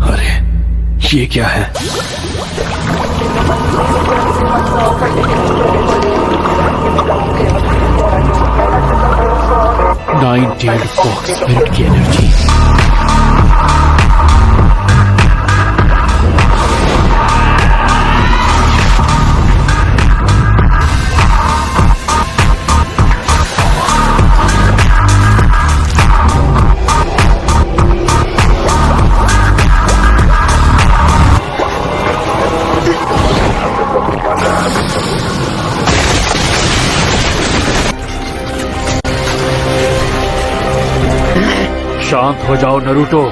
अरे ये क्या है? नाइन टेल्ड फॉक्स स्पिरिट की एनर्जी। शांत हो जाओ नरूटो।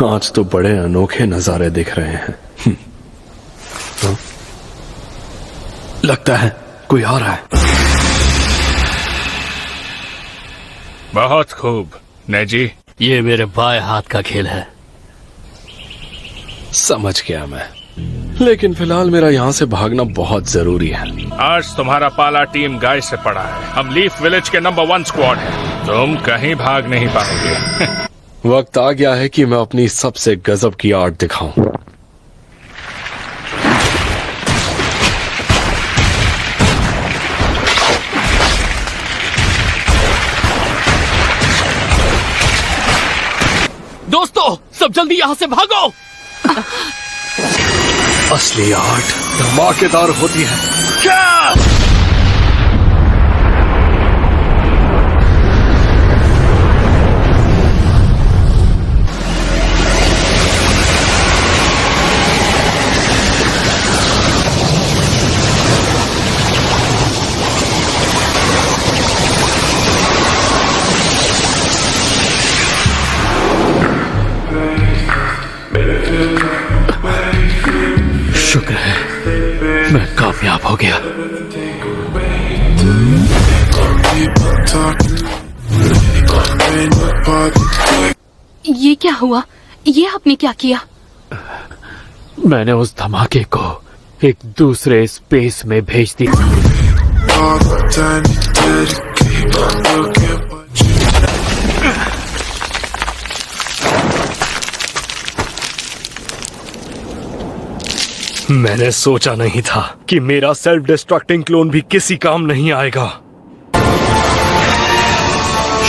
आज तो बड़े अनोखे नजारे दिख रहे हैं। लगता है कोई आ रहा है। बहुत खूब नेजी। ये मेरे बाएं हाथ का खेल है। समझ गया मैं, लेकिन फिलहाल मेरा यहाँ से भागना बहुत जरूरी है। आज तुम्हारा पाला टीम गाय से पड़ा है। हम लीफ विलेज के नंबर 1 स्क्वाड हैं। तुम कहीं भाग नहीं पाओगे। वक्त आ गया है कि मैं अपनी सबसे गजब की आर्ट दिखाऊं। दोस्तों, सब जल्दी यहाँ से भागो। असली आर्ट धमाकेदार होती है। क्या? शुक्र है मैं कामयाब हो गया। ये क्या हुआ? ये आपने क्या किया? मैंने उस धमाके को एक दूसरे स्पेस में भेज दिया। मैंने सोचा नहीं था कि मेरा सेल्फ डिस्ट्रक्टिंग क्लोन भी किसी काम नहीं आएगा।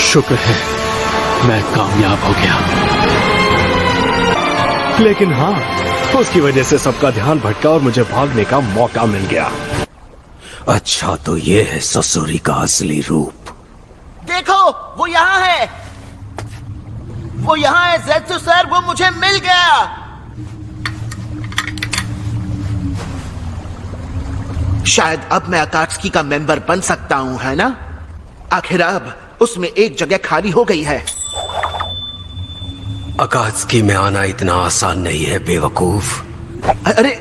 शुक्र है मैं कामयाब हो गया। लेकिन हाँ, उसकी वजह से सबका ध्यान भटका और मुझे भागने का मौका मिल गया। अच्छा, तो ये है ससुरी का असली रूप। देखो, वो यहाँ है। वो यहाँ है ज़ेत्सु सर, वो मुझे मिल गया। शायद अब मैं अकात्सुकी का मेंबर बन सकता हूं, है ना? आखिर अब उसमें एक जगह खाली हो गई है। अकात्सुकी में आना इतना आसान नहीं है बेवकूफ। अरे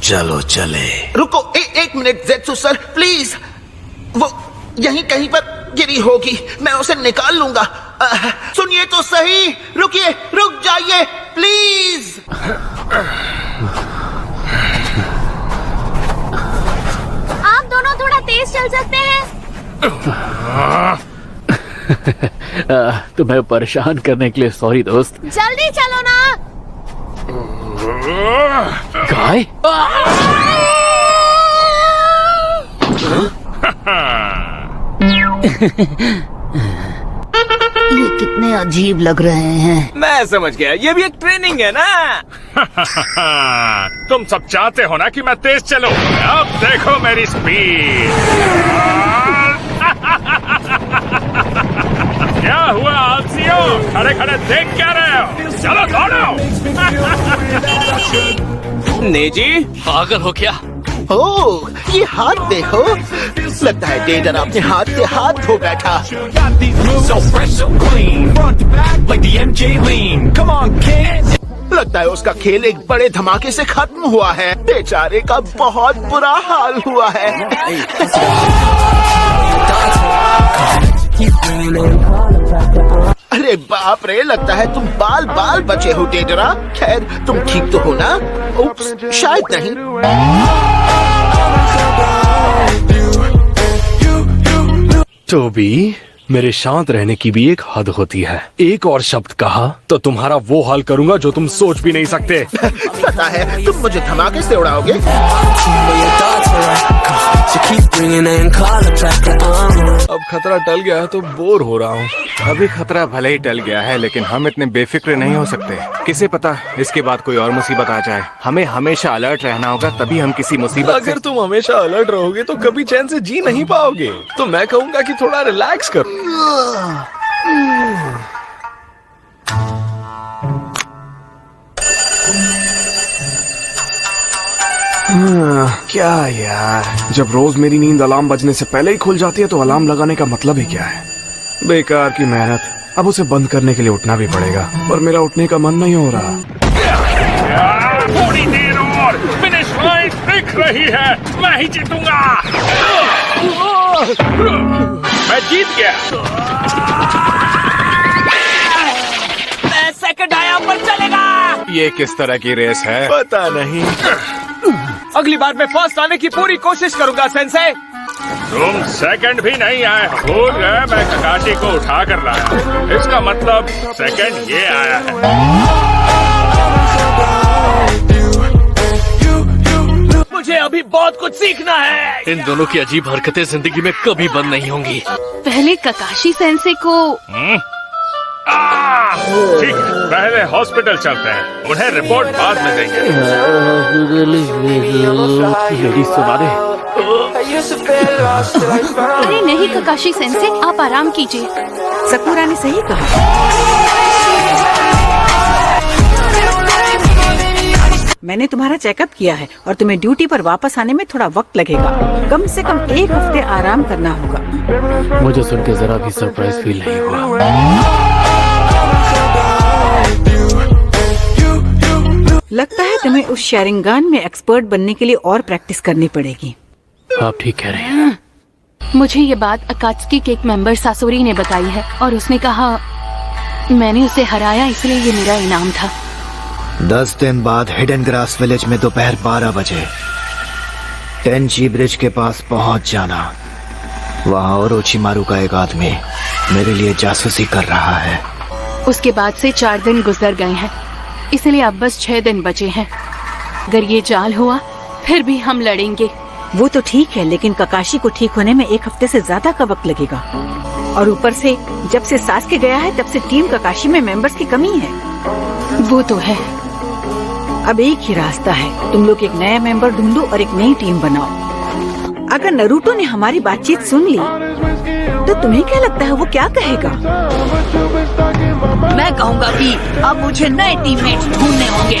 चलो चले। रुको, एक मिनट ज़ेत्सु सर, प्लीज। वो यहीं कहीं पर गिरी होगी, मैं उसे निकाल लूंगा। सुनिए तो सही, रुकिए, रुक जाइए प्लीज। आप दोनों थोड़ा तेज चल सकते हैं। तुम्हें परेशान करने के लिए सॉरी दोस्त। जल्दी चलो ना। गाय? ये कितने अजीब लग रहे हैं। मैं समझ गया, ये भी एक ट्रेनिंग है ना। तुम सब चाहते हो ना कि मैं तेज चलूं। अब देखो मेरी स्पीड। क्या हुआ आलसियों? खड़े खड़े देख क्या रहे हो? चलो दौड़ो। नेजी, पागल हो क्या? ओह, ये हाथ देखो। लगता है डेडर अपने हाथ से हाथ धो बैठा। So fresh, so clean, front to back like the MJ lean. Come on, kids. लगता है उसका खेल एक बड़े धमाके से खत्म हुआ है। बेचारे का बहुत बुरा हाल हुआ है। अरे बाप रे, लगता है तुम बाल बाल बचे हो डेडरा। खैर, तुम ठीक तो हो ना? उप्स, शायद नहीं। टोबी, मेरे शांत रहने की भी एक हद होती है। एक और शब्द कहा तो तुम्हारा वो हाल करूंगा जो तुम सोच भी नहीं सकते। पता है, तुम मुझे धमाके से उड़ाओगे। अब खतरा टल गया है तो बोर हो रहा हूँ। अभी खतरा भले ही टल गया है, लेकिन हम इतने बेफिक्र नहीं हो सकते। किसे पता इसके बाद कोई और मुसीबत आ जाए। हमें हमेशा अलर्ट रहना होगा, तभी हम किसी मुसीबत अगर तुम हमेशा अलर्ट रहोगे तो कभी चैन से जी नहीं पाओगे। तो मैं कहूँगा कि थोड़ा रिलैक्स करो। क्या यार, जब रोज मेरी नींद अलार्म बजने से पहले ही खुल जाती है तो अलार्म लगाने का मतलब ही क्या है? बेकार की मेहनत। अब उसे बंद करने के लिए उठना भी पड़ेगा, पर मेरा उठने का मन नहीं हो रहा। थोड़ी देर और, फिनिश लाइन दिख रही है। मैं ही जीतूंगा। मैं जीत गया। सेकंड आया पर चलेगा। ये किस तरह की रेस है? पता नहीं। अगली बार मैं फर्स्ट आने की पूरी कोशिश करूंगा सेंसे। तुम सेकंड भी नहीं आए। भूल गए मैं ककाशी को उठा कर लाया। इसका मतलब सेकंड ये आया है। मुझे अभी बहुत कुछ सीखना है। इन दोनों की अजीब हरकतें जिंदगी में कभी बंद नहीं होंगी। पहले ककाशी सेंसे को ठीक है, पहले हॉस्पिटल चलते हैं। उन्हें रिपोर्ट बाद में देंगे। मेरी सुना दे। अरे नहीं ककाशी सेंसे, आप आराम कीजिए। सकुरा ने सही कहा। मैंने तुम्हारा चेकअप किया है और तुम्हें ड्यूटी पर वापस आने में थोड़ा वक्त लगेगा। कम से कम 1 हफ्ते आराम करना होगा। मुझे सुन के जरा भी सरप्राइज फील नहीं हुआ। लगता है तुम्हें उस शेरिंगान में एक्सपर्ट बनने के लिए और प्रैक्टिस करनी पड़ेगी। आप ठीक कह रहे हैं। मुझे ये बात अकात्सुकी के एक मेंबर सासोरी ने बताई है और उसने कहा मैंने उसे हराया, इसलिए ये मेरा इनाम था। 10 दिन बाद हिडन ग्रास विलेज में दोपहर 12 बजे टेंची ब्रिज के पास पहुंच जाना। वहां ओरोचिमारू का एक आदमी मेरे लिए जासूसी कर रहा है। उसके बाद से 4 दिन गुजर गए हैं, इसलिए अब बस 6 दिन बचे हैं। अगर ये जाल हुआ फिर भी हम लड़ेंगे। वो तो ठीक है, लेकिन ककाशी को ठीक होने में 1 हफ्ते से ज्यादा का वक्त लगेगा। और ऊपर से जब से सासके गया है तब से टीम ककाशी में मेंबर्स की कमी है। वो तो है। अब एक ही रास्ता है, तुम लोग एक नया मेंबर ढूंढो और एक नई टीम बनाओ। अगर नरूटो ने हमारी बातचीत सुन ली तो तुम्हें क्या लगता है वो क्या कहेगा? मैं कहूँगा कि अब मुझे नए टीममेट्स ढूंढने होंगे।